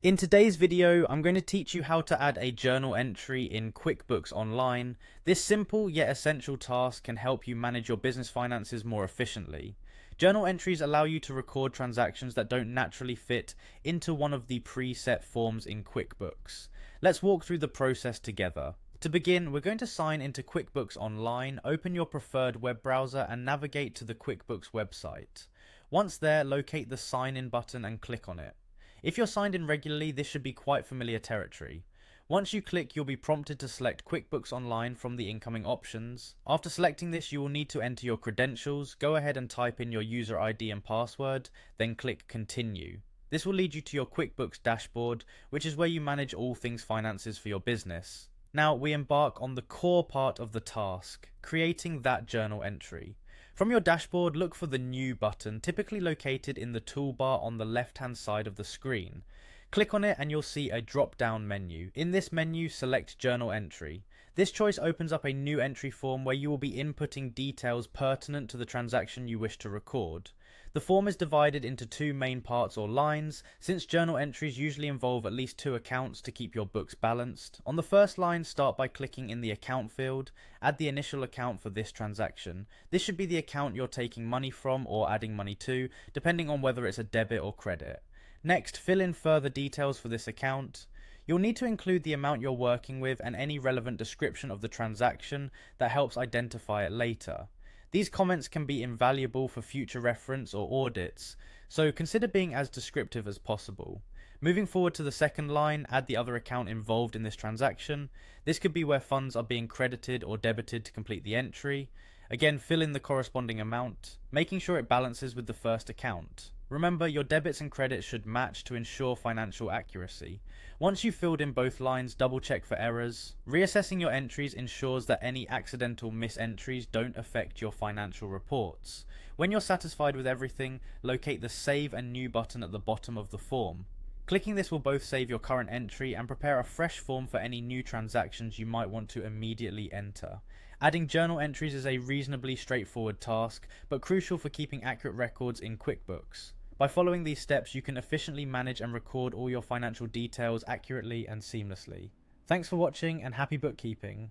In today's video, I'm going to teach you how to add a journal entry in QuickBooks Online. This simple yet essential task can help you manage your business finances more efficiently. Journal entries allow you to record transactions that don't naturally fit into one of the preset forms in QuickBooks. Let's walk through the process together. To begin, we're going to sign into QuickBooks Online, open your preferred web browser and navigate to the QuickBooks website. Once there, locate the Sign In button and click on it. If you're signed in regularly, this should be quite familiar territory. Once you click, you'll be prompted to select QuickBooks Online from the incoming options. After selecting this, you will need to enter your credentials. Go ahead and type in your user ID and password, then click Continue. This will lead you to your QuickBooks dashboard, which is where you manage all things finances for your business. Now we embark on the core part of the task, creating that journal entry. From your dashboard, look for the New button, typically located in the toolbar on the left-hand side of the screen. Click on it and you'll see a drop-down menu. In this menu, select Journal Entry. This choice opens up a new entry form where you will be inputting details pertinent to the transaction you wish to record. The form is divided into two main parts or lines, since journal entries usually involve at least two accounts to keep your books balanced. On the first line, start by clicking in the account field, add the initial account for this transaction. This should be the account you're taking money from or adding money to, depending on whether it's a debit or credit. Next, fill in further details for this account. You'll need to include the amount you're working with and any relevant description of the transaction that helps identify it later. These comments can be invaluable for future reference or audits, so consider being as descriptive as possible. Moving forward to the second line, add the other account involved in this transaction. This could be where funds are being credited or debited to complete the entry. Again, fill in the corresponding amount, making sure it balances with the first account. Remember, your debits and credits should match to ensure financial accuracy. Once you've filled in both lines, double check for errors. Reassessing your entries ensures that any accidental misentries don't affect your financial reports. When you're satisfied with everything, locate the Save and New button at the bottom of the form. Clicking this will both save your current entry and prepare a fresh form for any new transactions you might want to immediately enter. Adding journal entries is a reasonably straightforward task, but crucial for keeping accurate records in QuickBooks. By following these steps, you can efficiently manage and record all your financial details accurately and seamlessly. Thanks for watching and happy bookkeeping.